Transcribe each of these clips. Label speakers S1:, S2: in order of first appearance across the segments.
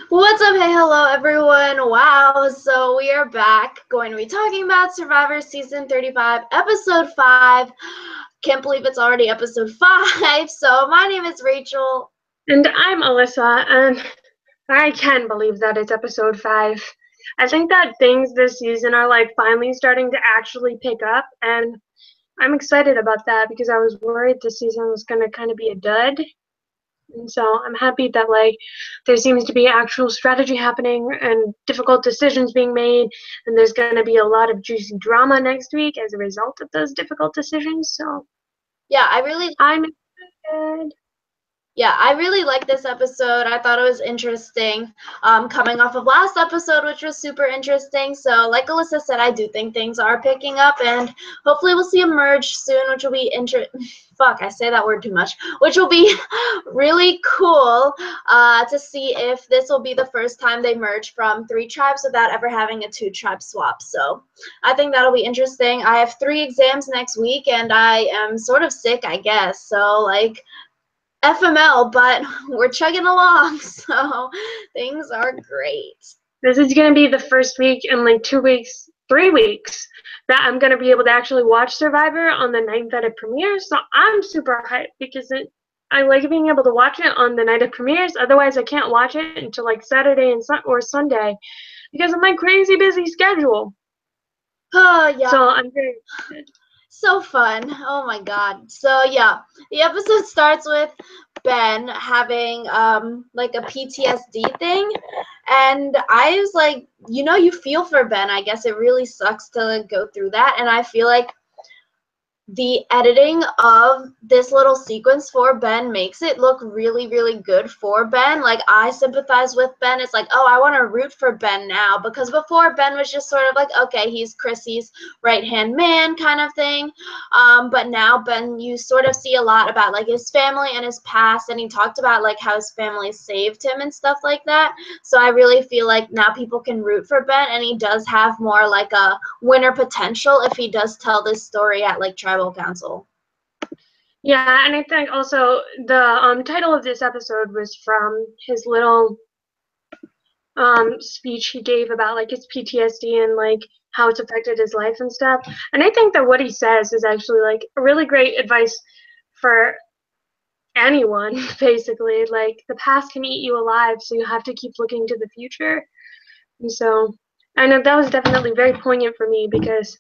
S1: What's up? Hey, hello everyone. Wow, so we are back going to be talking about Survivor Season 35, Episode 5. Can't believe it's already Episode 5. So my name is Rachel.
S2: And I'm Alyssa, and I can believe that it's episode 5. I think that things this season are finally starting to actually pick up, and I'm excited about that because I was worried this season was going to kind of be a dud. And so I'm happy that there seems to be actual strategy happening and difficult decisions being made, and there's going to be a lot of juicy drama next week as a result of those difficult decisions. So
S1: Yeah,
S2: I'm excited.
S1: I really like this episode. I thought it was interesting. Coming off of last episode, which was super interesting. So, like Alyssa said, I do think things are picking up, and hopefully we'll see a merge soon, which will be Fuck, I say that word too much. Which will be really cool to see if this will be the first time they merge from 3 tribes without ever having a 2-tribe swap. So, I think that'll be interesting. I have 3 exams next week, and I am sort of sick, I guess. So, FML, but we're chugging along, so things are great.
S2: This is going to be the first week in 2 weeks, 3 weeks, that I'm going to be able to actually watch Survivor on the night that it premieres. So I'm super hyped because I like being able to watch it on the night it premieres. Otherwise, I can't watch it until Saturday or Sunday because of my crazy busy schedule.
S1: Oh, yeah.
S2: So I'm very excited.
S1: So fun. Oh my god. So yeah, the episode starts with Ben having a PTSD thing, and I was like, you feel for Ben. I guess it really sucks to go through that, and I feel like the editing of this little sequence for Ben makes it look really, really good for Ben. Like, I sympathize with Ben. It's like, oh, I want to root for Ben now, because before Ben was just sort of like, okay, he's Chrissy's right-hand man kind of thing. But now Ben, you sort of see a lot about his family and his past, and he talked about how his family saved him and stuff like that. So I really feel like now people can root for Ben, and he does have more a winner potential if he does tell this story at tribal council.
S2: Yeah, and I think also the title of this episode was from his little speech he gave about his PTSD and how it's affected his life and stuff. And I think that what he says is actually a really great advice for anyone, basically. The past can eat you alive, so you have to keep looking to the future. And so I know that was definitely very poignant for me because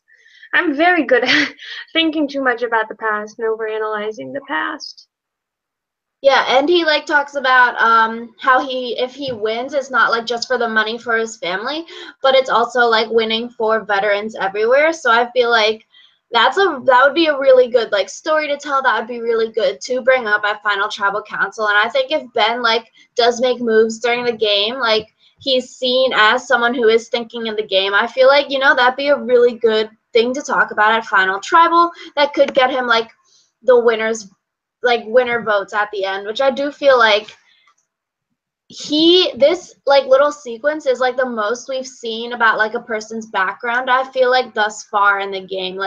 S2: I'm very good at thinking too much about the past and overanalyzing the past.
S1: Yeah, and he talks about how if he wins, it's not just for the money for his family, but it's also winning for veterans everywhere. So I feel like that would be a really good story to tell. That would be really good to bring up at Final Tribal Council. And I think if Ben does make moves during the game, he's seen as someone who is thinking in the game, I feel like that'd be a really good thing to talk about at Final Tribal. That could get him the winners winner votes at the end, which I do feel like this little sequence is the most we've seen about a person's background, I feel thus far in the game.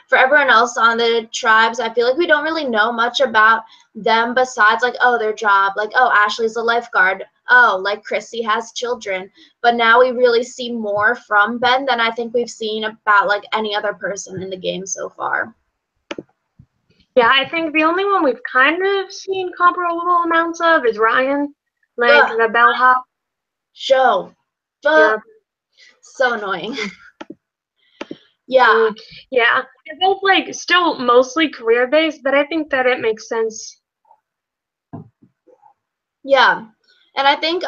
S1: For everyone else on the tribes, I feel we don't really know much about them besides oh, their job, oh, Ashley's a lifeguard, oh, Chrissy has children. But now we really see more from Ben than I think we've seen about any other person in the game so far.
S2: Yeah, I think the only one we've kind of seen comparable amounts of is Ryan, the bellhop
S1: show.
S2: Yeah.
S1: So annoying. Yeah.
S2: Yeah, they're both still mostly career-based, but I think that it makes sense.
S1: Yeah. And I think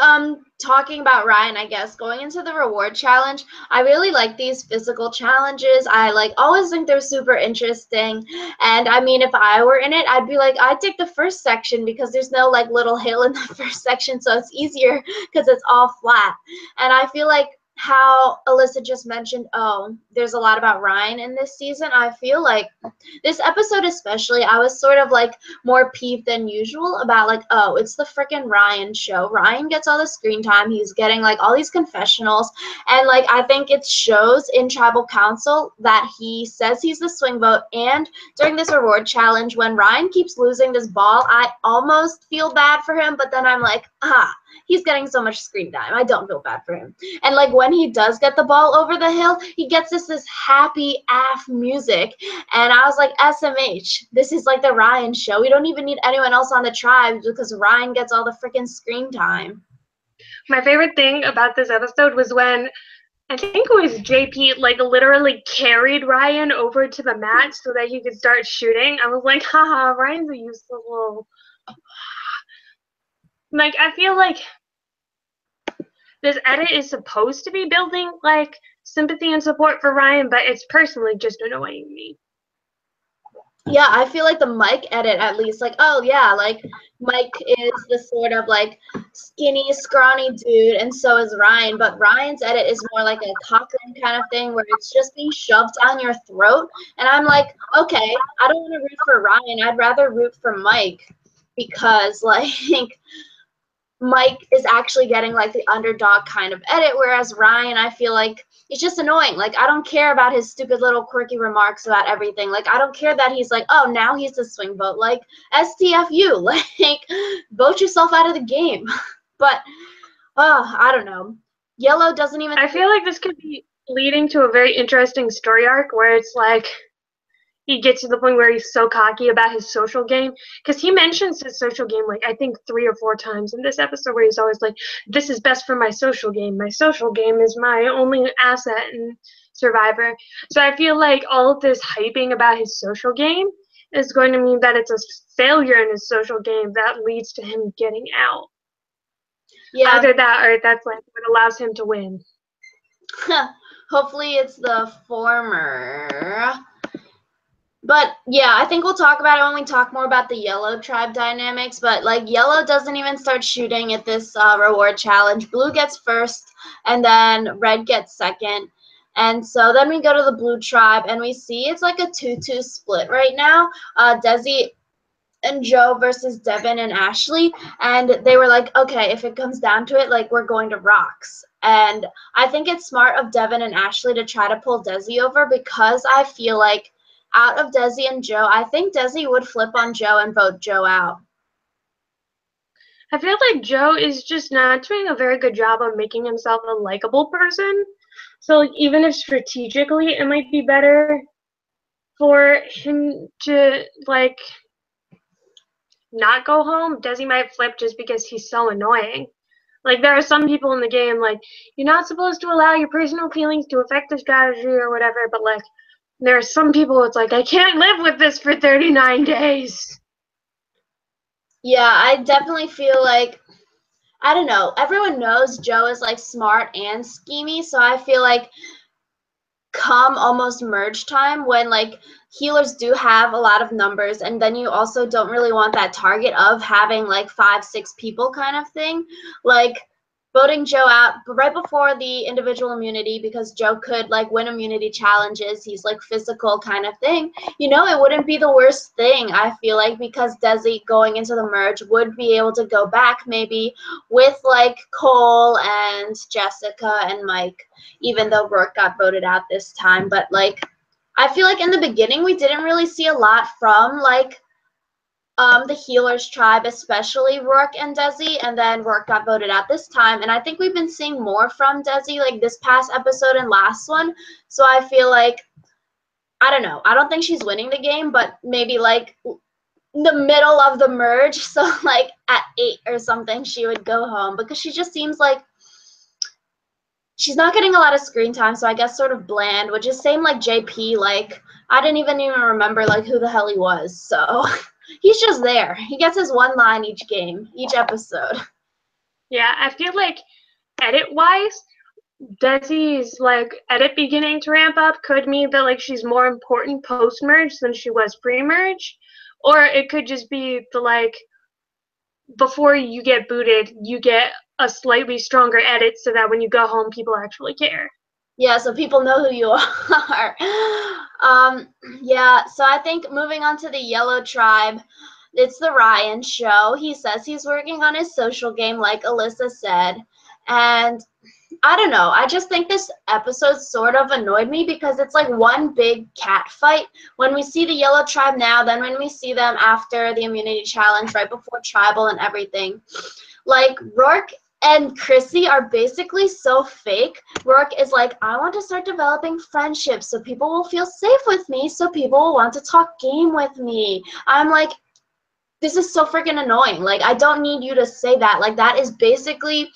S1: talking about Ryan, I guess, going into the reward challenge, I really like these physical challenges. I always think they're super interesting. And I mean, if I were in it, I'd be I'd take the first section because there's no little hill in the first section, so it's easier because it's all flat. And I feel how Alyssa just mentioned, oh, there's a lot about Ryan in this season. I feel this episode especially, I was sort of more peeved than usual about oh, it's the freaking Ryan show. Ryan gets all the screen time. He's getting all these confessionals, and I think it shows in Tribal Council that he says he's the swing vote. And during this reward challenge, when Ryan keeps losing this ball, I almost feel bad for him, but then I'm he's getting so much screen time. I don't feel bad for him. And like when he does get the ball over the hill, he gets this happy AF music. And I was like, SMH, this is like the Ryan show. We don't even need anyone else on the tribe because Ryan gets all the freaking screen time.
S2: My favorite thing about this episode was when I think it was JP like literally carried Ryan over to the mat so that he could start shooting. I was like, haha, Ryan's a useless little. Like, I feel like this edit is supposed to be building like sympathy and support for Ryan, but it's personally just annoying me.
S1: Yeah, I feel like the Mike edit at least, like, oh yeah, like Mike is the sort of like skinny, scrawny dude, and so is Ryan. But Ryan's edit is more like a Cochrane kind of thing where it's just being shoved down your throat. And I'm like, okay, I don't want to root for Ryan. I'd rather root for Mike because like Mike is actually getting like the underdog kind of edit, whereas Ryan, I feel like it's just annoying. Like, I don't care about his stupid little quirky remarks about everything. Like, I don't care that he's like, oh, now he's a swing vote. Like, STFU, like, vote yourself out of the game. But, I don't know. Yellow doesn't even.
S2: I feel like this could be leading to a very interesting story arc where it's like he gets to the point where he's so cocky about his social game, because he mentions his social game like I think 3 or 4 times in this episode where he's always like, this is best for my social game. My social game is my only asset in Survivor. So I feel like all of this hyping about his social game is going to mean that it's a failure in his social game that leads to him getting out.
S1: Yeah.
S2: Either that or that's like what allows him to win.
S1: Hopefully it's the former. But yeah, I think we'll talk about it when we talk more about the yellow tribe dynamics. But like yellow doesn't even start shooting at this reward challenge. Blue gets first, and then red gets second. And so then we go to the blue tribe, and we see it's like a 2-2 split right now. Desi and Joe versus Devin and Ashley. And they were like, okay, if it comes down to it, like we're going to rocks. And I think it's smart of Devin and Ashley to try to pull Desi over because I feel like out of Desi and Joe, I think Desi would flip on Joe and vote Joe out.
S2: I feel like Joe is just not doing a very good job of making himself a likable person. So like, even if strategically it might be better for him to like not go home, Desi might flip just because he's so annoying. Like there are some people in the game like you're not supposed to allow your personal feelings to affect the strategy or whatever, but like there are some people it's like I can't live with this for 39 days.
S1: Yeah, I definitely feel like, I don't know, everyone knows Joe is like smart and schemy, so I feel like come almost merge time when like healers do have a lot of numbers and then you also don't really want that target of having like 5-6 people kind of thing, like voting Joe out right before the individual immunity because Joe could like win immunity challenges. He's like physical kind of thing. You know, it wouldn't be the worst thing, I feel like, because Desi going into the merge would be able to go back maybe with like Cole and Jessica and Mike, even though Rourke got voted out this time. But like, I feel like in the beginning we didn't really see a lot from like the healers tribe, especially Rourke and Desi, and then Rourke got voted out this time. And I think we've been seeing more from Desi like this past episode and last one. So I feel like, I don't know, I don't think she's winning the game, but maybe like the middle of the merge, so like at 8 or something, she would go home because she just seems like she's not getting a lot of screen time, so I guess sort of bland, which is same like JP. Like, I didn't even remember like who the hell he was, so he's just there. He gets his one line each game, each episode.
S2: Yeah, I feel like edit-wise, Desi's like edit beginning to ramp up could mean that like she's more important post-merge than she was pre-merge, or it could just be the like before you get booted, you get a slightly stronger edit so that when you go home, people actually care.
S1: Yeah, so people know who you are. Yeah, so I think moving on to the yellow tribe, it's the Ryan show. He says he's working on his social game, like Alyssa said. And I don't know. I just think this episode sort of annoyed me because it's like one big cat fight. When we see the yellow tribe now, then when we see them after the immunity challenge, right before tribal and everything. Like, Rourke and Chrissy are basically so fake. Rourke is like, I want to start developing friendships so people will feel safe with me, so people will want to talk game with me. I'm like, this is so freaking annoying. Like, I don't need you to say that. Like, that is basically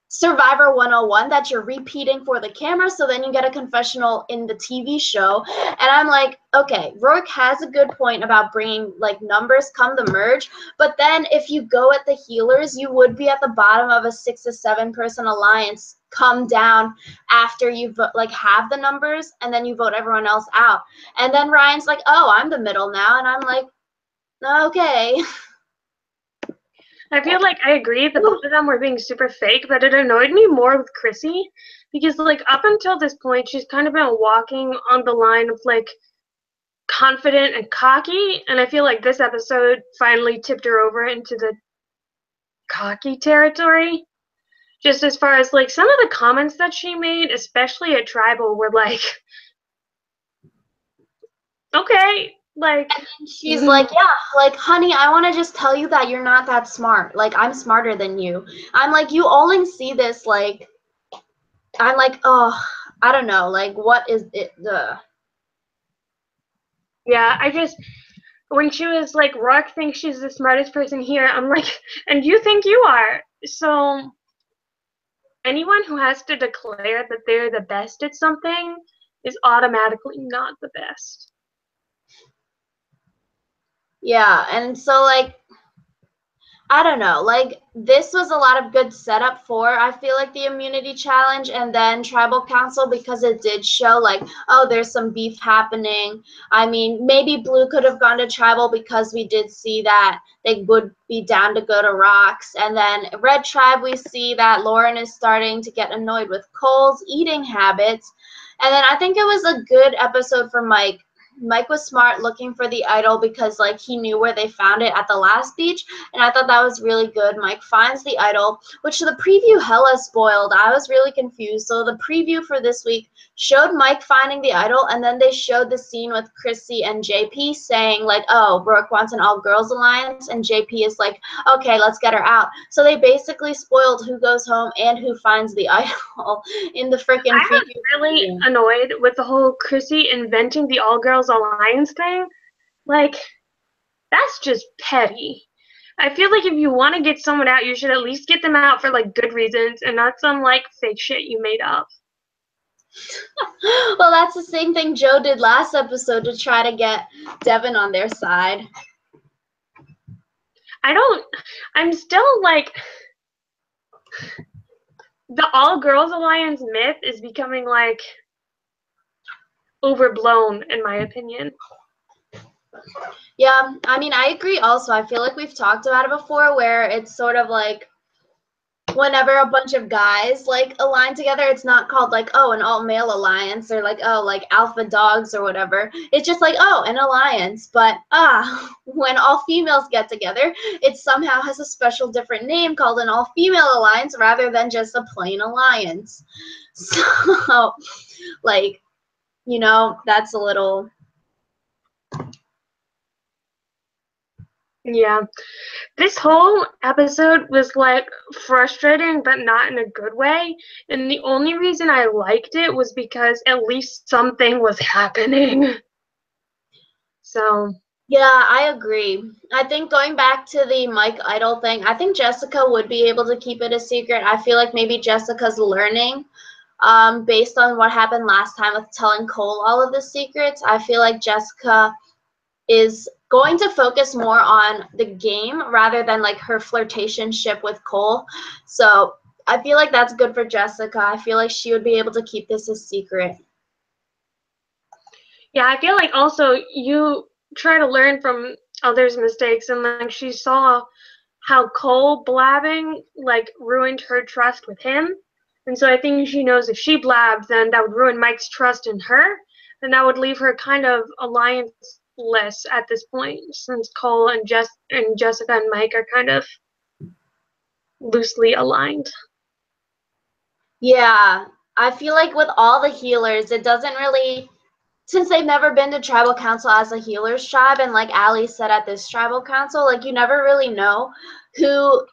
S1: Survivor 101 that you're repeating for the camera, so then you get a confessional in the TV show. And I'm like, okay, Rourke has a good point about bringing like numbers come the merge, but then if you go at the healers, you would be at the bottom of a 6 to 7 person alliance come down after you like have the numbers, and then you vote everyone else out. And then Ryan's like, oh, I'm the middle now, and I'm like, okay.
S2: I feel like I agree that both of them were being super fake, but it annoyed me more with Chrissy because, like, up until this point, she's kind of been walking on the line of, like, confident and cocky, and I feel like this episode finally tipped her over into the cocky territory. Just as far as, like, some of the comments that she made, especially at Tribal, were like, okay, like,
S1: and she's like, yeah, like, honey, I want to just tell you that you're not that smart. Like, I'm smarter than you. I'm like, you only see this, like, I'm like, oh, I don't know. Like, what is it?
S2: yeah, when she was like, Rourke thinks she's the smartest person here, I'm like, and you think you are. So, anyone who has to declare that they're the best at something is automatically not the best.
S1: Yeah, and so, like, I don't know. Like, this was a lot of good setup for, I feel like, the immunity challenge and then tribal council, because it did show, like, oh, there's some beef happening. I mean, maybe Blue could have gone to tribal because we did see that they would be down to go to rocks. And then Red Tribe, we see that Lauren is starting to get annoyed with Cole's eating habits. And then I think it was a good episode for Mike. Mike was smart looking for the idol because, like, he knew where they found it at the last beach, and I thought that was really good. Mike finds the idol, which the preview hella spoiled. I was really confused. So the preview for this week showed Mike finding the idol, and then they showed the scene with Chrissy and JP saying, like, oh, Brooke wants an all-girls alliance, and JP is like, okay, let's get her out. So they basically spoiled who goes home and who finds the idol in the freaking preview.
S2: I was really annoyed with the whole Chrissy inventing the all-girls alliance thing. Like, that's just petty. I feel like if you want to get someone out, you should at least get them out for, like, good reasons and not some, like, fake shit you made up.
S1: Well, that's the same thing Joe did last episode to try to get Devin on their side.
S2: I'm still, like, the all-girls alliance myth is becoming, like, overblown, in my opinion.
S1: Yeah, I mean, I agree also. I feel like we've talked about it before where it's sort of like whenever a bunch of guys like align together, it's not called like, oh, an all male alliance or like, oh, like alpha dogs or whatever. It's just like, oh, an alliance. But when all females get together, it somehow has a special different name called an all female alliance rather than just a plain alliance. So, like, you know, that's a little.
S2: Yeah. This whole episode was, like, frustrating, but not in a good way. And the only reason I liked it was because at least something was happening. So.
S1: Yeah, I agree. I think going back to the Mike Idol thing, I think Jessica would be able to keep it a secret. I feel like maybe Jessica's learning based on what happened last time with telling Cole all of the secrets. I feel like Jessica is going to focus more on the game rather than like her flirtationship with Cole. So I feel like that's good for Jessica. I feel like she would be able to keep this a secret.
S2: Yeah, I feel like also you try to learn from others' mistakes, and like she saw how Cole blabbing like ruined her trust with him. And so I think she knows if she blabbed, then that would ruin Mike's trust in her, and that would leave her kind of alliance-less at this point, since Cole and Jessica and Mike are kind of loosely aligned.
S1: Yeah, I feel like with all the healers, it doesn't really, since they've never been to tribal council as a healers tribe, and like Ali said at this tribal council, like you never really know who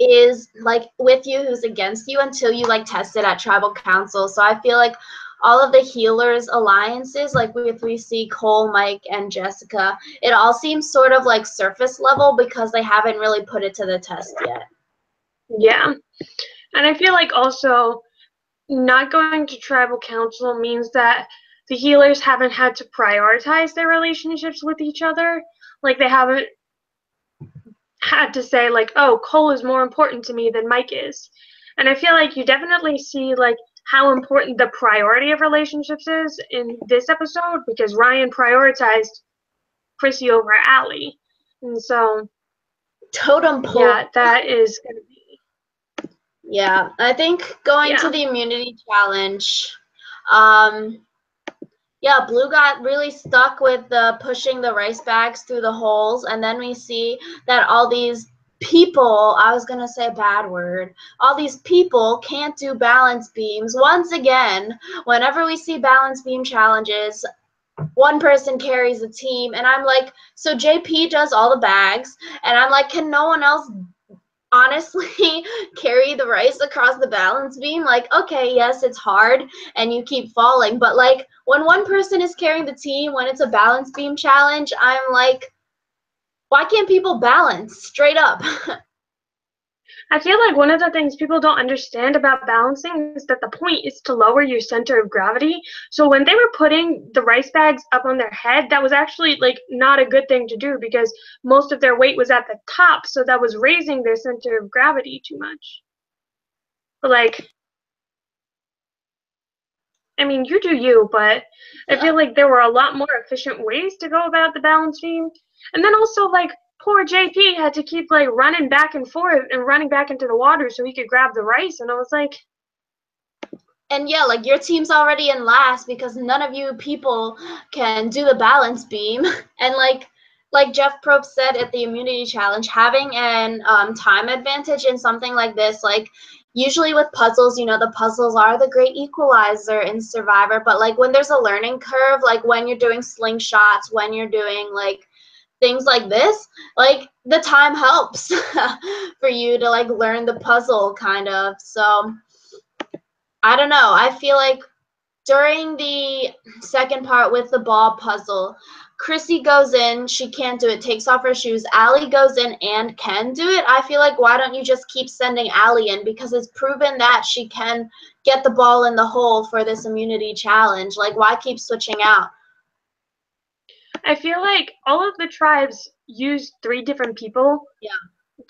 S1: is like with you, who's against you, until you like test it at tribal council. So I feel like all of the healers alliances, like we see Cole, Mike, and Jessica, it all seems sort of like surface level because they haven't really put it to the test yet.
S2: Yeah. And I feel like also not going to tribal council means that the healers haven't had to prioritize their relationships with each other. Like they haven't had to say like, oh, Cole is more important to me than Mike is. And I feel like you definitely see like how important the priority of relationships is in this episode because Ryan prioritized Chrissy over Allie. And so
S1: Totem pole.
S2: yeah, that is gonna be
S1: Yeah, I think going to the immunity challenge, yeah, Blue got really stuck with the pushing the rice bags through the holes, and then we see that all these people, I was gonna say a bad word, all these people can't do balance beams. Once again, whenever we see balance beam challenges, one person carries the team, and I'm like, so JP does all the bags, and I'm like, can no one else honestly carry the rice across the balance beam? Like, okay, yes, it's hard and you keep falling, but like when one person is carrying the team, when it's a balance beam challenge, I'm like, why can't people balance straight up?
S2: I feel like one of the things people don't understand about balancing is that the point is to lower your center of gravity. So when they were putting the rice bags up on their head, that was actually like not a good thing to do because most of their weight was at the top, so that was raising their center of gravity too much. But like, I mean, you do you, but I feel like there were a lot more efficient ways to go about the balance beam. And then also like poor JP had to keep like running back and forth and running back into the water so he could grab the rice, and I was like,
S1: And yeah, like your team's already in last because none of you people can do the balance beam. And like Jeff Probst said at the immunity challenge, having an time advantage in something like this, like usually with puzzles, you know, the puzzles are the great equalizer in Survivor, but like when there's a learning curve, like when you're doing slingshots, when you're doing like things like this, like the time helps for you to like learn the puzzle kind of. So I don't know. I feel like during the second part with the ball puzzle, Chrissy goes in, she can't do it, takes off her shoes. Allie goes in and can do it. I feel like why don't you just keep sending Allie in, because it's proven that she can get the ball in the hole for this immunity challenge. Like, why keep switching out?
S2: I feel like all of the tribes used 3 different people
S1: Yeah.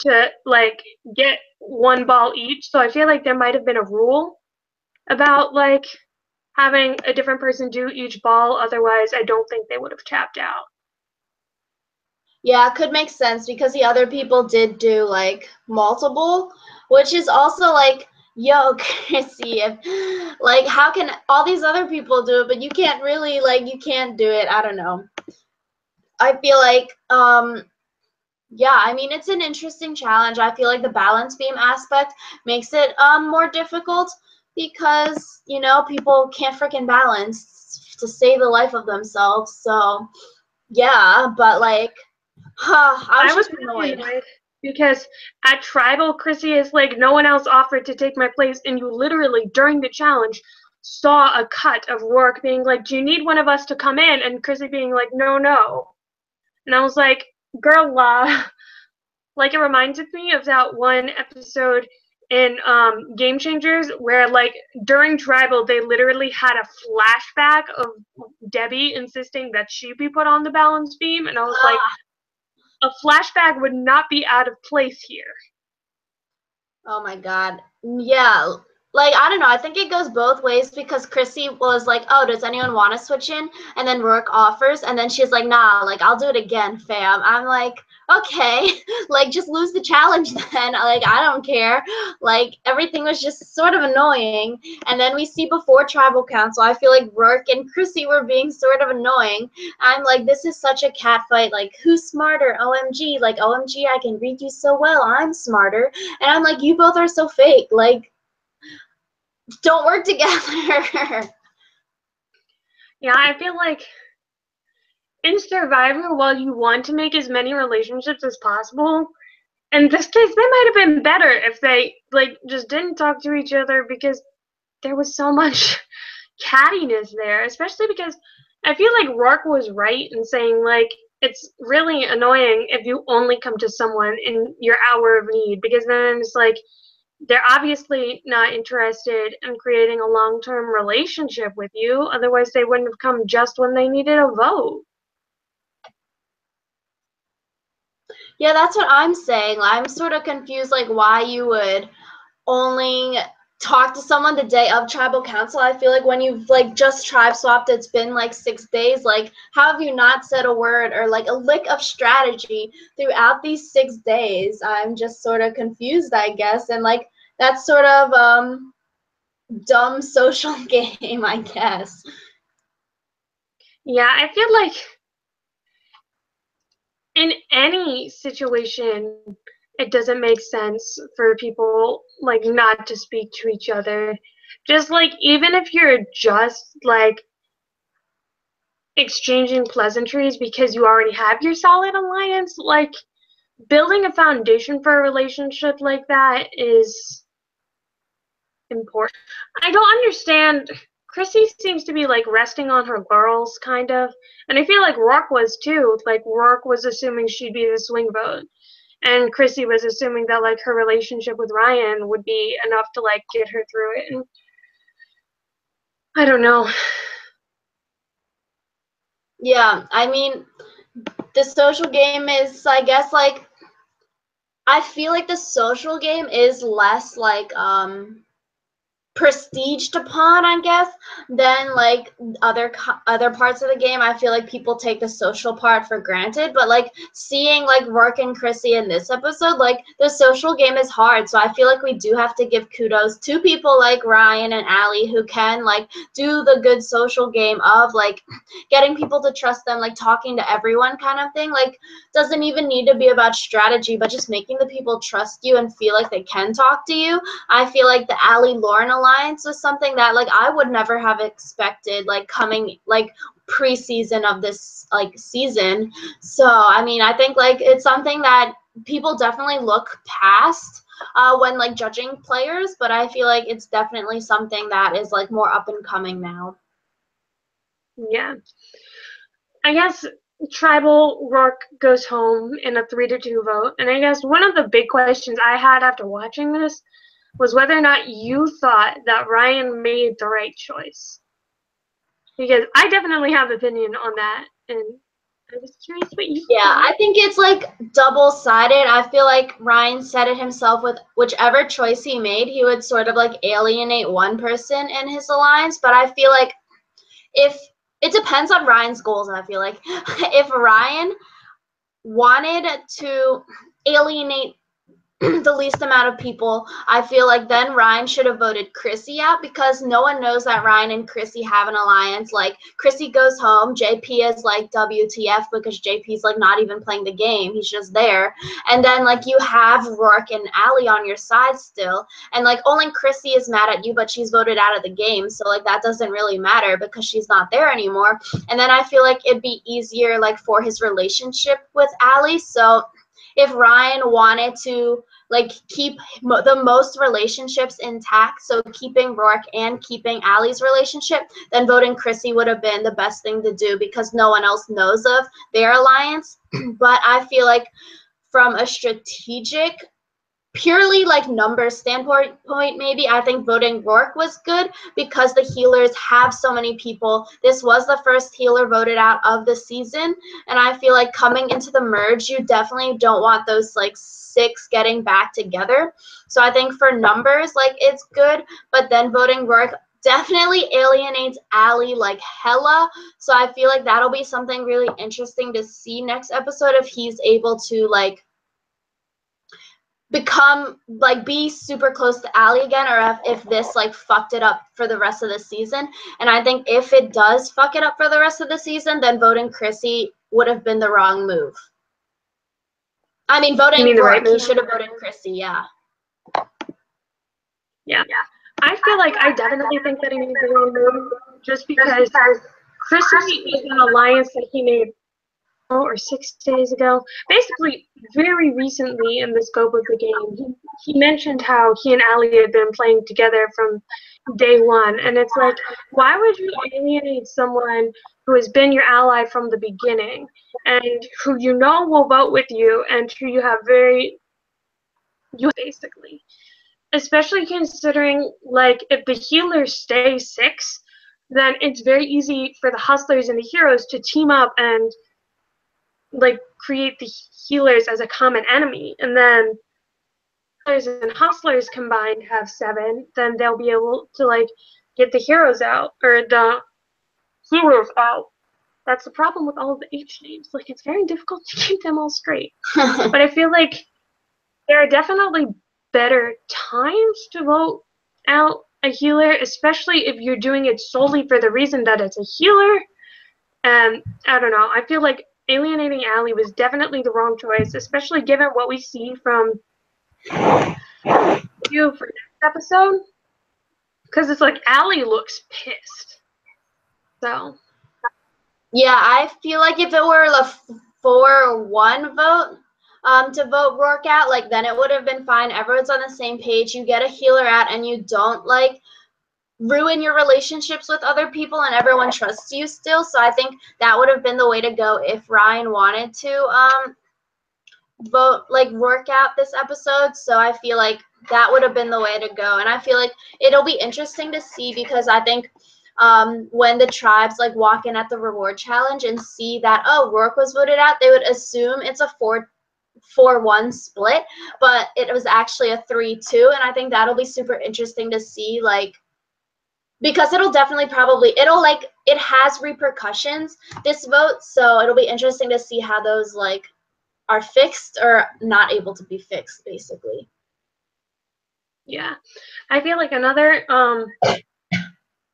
S2: to like get 1 ball each. So I feel like there might have been a rule about like having a different person do each ball. Otherwise, I don't think they would have tapped out.
S1: Yeah, it could make sense because the other people did do like multiple, which is also like, yo, Chrissy, if like how can all these other people do it, but you can't really, like, you can't do it. I don't know. I feel like yeah, I mean, it's an interesting challenge. I feel like the balance beam aspect makes it more difficult because, you know, people can't freaking balance to save the life of themselves. So, yeah, but like I was
S2: I was
S1: just
S2: really
S1: annoyed.
S2: annoyed because at Tribal, Chrissy is like, no one else offered to take my place, and you literally, during the challenge, saw a cut of Rourke being like, do you need one of us to come in? And Chrissy being like, no, no. And I was like, girl, like it reminded me of that one episode in Game Changers where like during Tribal they literally had a flashback of Debbie insisting that she be put on the balance beam, and I was like, a flashback would not be out of place here.
S1: Oh my God. Yeah. Like, I don't know. I think it goes both ways because Chrissy was like, oh, does anyone want to switch in? And then Rourke offers. And then she's like, nah, like, I'll do it again, fam. I'm like, okay, like, just lose the challenge then. Like, I don't care. Like, everything was just sort of annoying. And then we see before Tribal Council, I feel like Rourke and Chrissy were being sort of annoying. I'm like, this is such a cat fight. Like, who's smarter? OMG. Like, OMG, I can read you so well. I'm smarter. And I'm like, you both are so fake. Like, don't work together.
S2: Yeah, I feel like in Survivor, while you want to make as many relationships as possible, in this case, they might have been better if they like just didn't talk to each other because there was so much cattiness there, especially because I feel like Rourke was right in saying like it's really annoying if you only come to someone in your hour of need because then it's like they're obviously not interested in creating a long-term relationship with you. Otherwise, they wouldn't have come just when they needed a vote.
S1: Yeah, that's what I'm saying. I'm sort of confused, like, why you would only talk to someone the day of tribal council. I feel like when you've, like, just tribe swapped, it's been, like, 6 days. Like, how have you not said a word or, like, a lick of strategy throughout these 6 days? I'm just sort of confused, I guess. And, like, that's sort of, dumb social game, I guess.
S2: Yeah, I feel like in any situation, it doesn't make sense for people like not to speak to each other. Just like even if you're just like exchanging pleasantries because you already have your solid alliance, like building a foundation for a relationship like that is important. I don't understand. Chrissy seems to be like resting on her laurels, kind of, and I feel like Rourke was too. Like Rourke was assuming she'd be the swing vote, and Chrissy was assuming that like her relationship with Ryan would be enough to like get her through it. And I don't know.
S1: Yeah, I mean, the social game is, I guess, like, I feel like the social game is less like prestiged upon, I guess, than like other parts of the game. I feel like people take the social part for granted, but like seeing like Rourke and Chrissy in this episode, like the social game is hard. So I feel like we do have to give kudos to people like Ryan and Allie who can like do the good social game of like getting people to trust them, like talking to everyone kind of thing. Like doesn't even need to be about strategy, but just making the people trust you and feel like they can talk to you. I feel like the Allie Lauren alliance was something that like I would never have expected like coming like preseason of this like season. So I mean I think like it's something that people definitely look past when like judging players, but I feel like it's definitely something that is like more up and coming now.
S2: Yeah. I guess Tribal Rourke goes home in a 3-2 vote. And I guess one of the big questions I had after watching this was whether or not you thought that Ryan made the right choice. Because I definitely have an opinion on that. And I was curious what you
S1: Yeah,
S2: thought.
S1: I think it's like double-sided. I feel like Ryan said it himself with whichever choice he made, he would sort of like alienate one person in his alliance. But I feel like if it depends on Ryan's goals, and I feel like if Ryan wanted to alienate the least amount of people, I feel like then Ryan should have voted Chrissy out because no one knows that Ryan and Chrissy have an alliance. Like Chrissy goes home, JP is like WTF because JP's like not even playing the game. He's just there. And then like you have Rourke and Allie on your side still. And like only Chrissy is mad at you, but she's voted out of the game. So like that doesn't really matter because she's not there anymore. And then I feel like it'd be easier like for his relationship with Allie. So if Ryan wanted to like keep the most relationships intact, so keeping Rourke and keeping Allie's relationship, then voting Chrissy would have been the best thing to do because no one else knows of their alliance. But I feel like from a strategic, purely like numbers standpoint, maybe I think voting Rourke was good because the healers have so many people. This was the first healer voted out of the season, and I feel like coming into the merge, you definitely don't want those like 6 getting back together. So I think for numbers, like it's good, but then voting Rourke definitely alienates Allie like hella. So I feel like that'll be something really interesting to see next episode if he's able to like become like be super close to Allie again, or if this like fucked it up for the rest of the season. And I think if it does fuck it up for the rest of the season, then voting Chrissy would have been the wrong move. I mean,
S2: You
S1: voting
S2: mean the right
S1: Rourke, he
S2: move?
S1: should have voted Chrissy. Yeah.
S2: Yeah. I feel like I definitely think that he made the wrong move just because Chrissy is an alliance that he made or 6 days ago, basically very recently in the scope of the game, he mentioned how he and Allie had been playing together from day one. And it's like, why would you alienate someone who has been your ally from the beginning and who you know will vote with you and who you have basically? Especially considering, like, if the healers stay 6, then it's very easy for the hustlers and the heroes to team up and like create the healers as a common enemy, and then healers and hustlers combined have 7, then they'll be able to like get the heroes out or the healers out. That's the problem with all of the H names. Like, it's very difficult to keep them all straight. But I feel like there are definitely better times to vote out a healer, especially if you're doing it solely for the reason that it's a healer. And I don't know, I feel like alienating Allie was definitely the wrong choice, especially given what we see from you for next episode. Because it's like Allie looks pissed. So.
S1: Yeah, I feel like if it were a 4-1 vote to vote Rourke out, like, then it would have been fine. Everyone's on the same page. You get a healer out and you don't, like, ruin your relationships with other people and everyone trusts you still. So I think that would have been the way to go if Ryan wanted to vote, like, Rourke out this episode. So I feel like that would have been the way to go. And I feel like it'll be interesting to see, because I think when the tribes like walk in at the reward challenge and see that, oh, Rourke was voted out, they would assume it's a 4-1 split, but it was actually a 3-2. And I think that'll be super interesting to see, like, because it'll definitely it has repercussions, this vote, so it'll be interesting to see how those like are fixed or not able to be fixed, basically.
S2: Yeah, I feel like another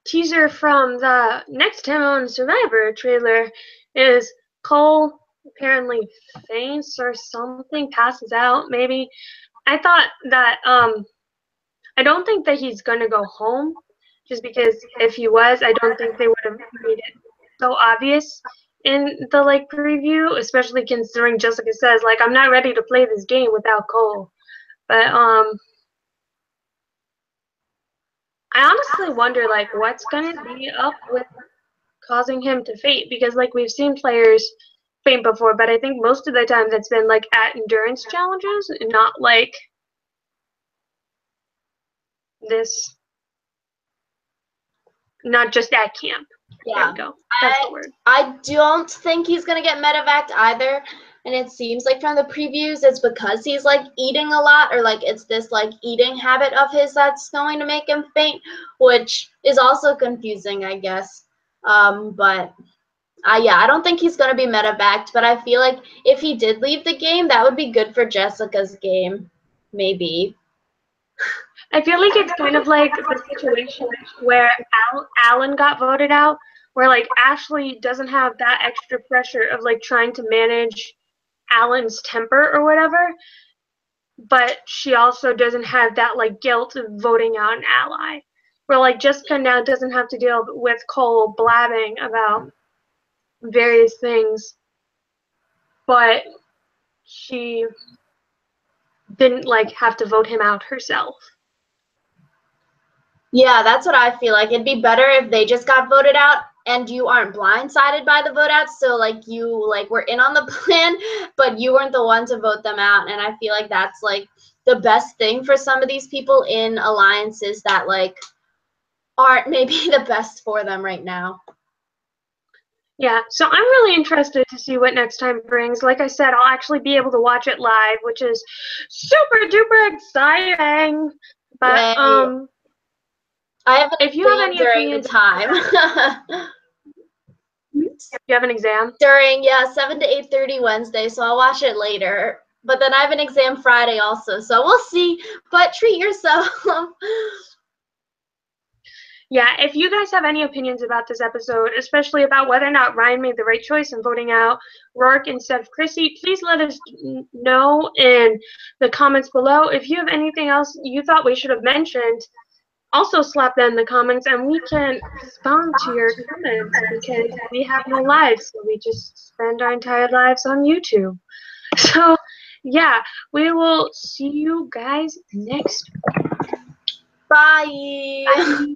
S2: teaser from the next time on Survivor trailer is Cole apparently faints or something, passes out maybe. I thought that I don't think that he's gonna go home, just because if he was, I don't think they would have made it so obvious in the like preview, especially considering Jessica says like, I'm not ready to play this game without Cole. But I honestly wonder like what's gonna be up with causing him to faint, because like we've seen players faint before, but I think most of the time that's been like at endurance challenges, not like this, not just at camp.
S1: Yeah,
S2: there we go. That's the word.
S1: I don't think he's gonna get medevaced either. And it seems like from the previews, it's because he's like eating a lot, or like it's this like eating habit of his that's going to make him faint, which is also confusing, I guess. But yeah, I don't think he's gonna be medevaced, but I feel like if he did leave the game, that would be good for Jessica's game, maybe.
S2: I feel like it's kind of like the situation where Alan got voted out, where like Ashley doesn't have that extra pressure of like trying to manage Alan's temper or whatever, but she also doesn't have that like guilt of voting out an ally. Where like Jessica now doesn't have to deal with Cole blabbing about various things, but she didn't like have to vote him out herself.
S1: Yeah, that's what I feel like. It'd be better if they just got voted out and you aren't blindsided by the vote out. So like you like were in on the plan, but you weren't the one to vote them out. And I feel like that's like the best thing for some of these people in alliances that like aren't maybe the best for them right now.
S2: Yeah, so I'm really interested to see what next time brings. Like I said, I'll actually be able to watch it live, which is super duper exciting. But
S1: I have
S2: if you have any
S1: during the time.
S2: You have an exam?
S1: During 7 to 8:30 Wednesday, so I'll watch it later. But then I have an exam Friday also, so we'll see. But treat yourself.
S2: Yeah, if you guys have any opinions about this episode, especially about whether or not Ryan made the right choice in voting out Rourke instead of Chrissy, please let us know in the comments below. If you have anything else you thought we should have mentioned, also slap that in the comments, and we can respond to your comments because we have no lives, so we just spend our entire lives on YouTube. So, yeah, we will see you guys next
S1: Bye.
S2: Bye.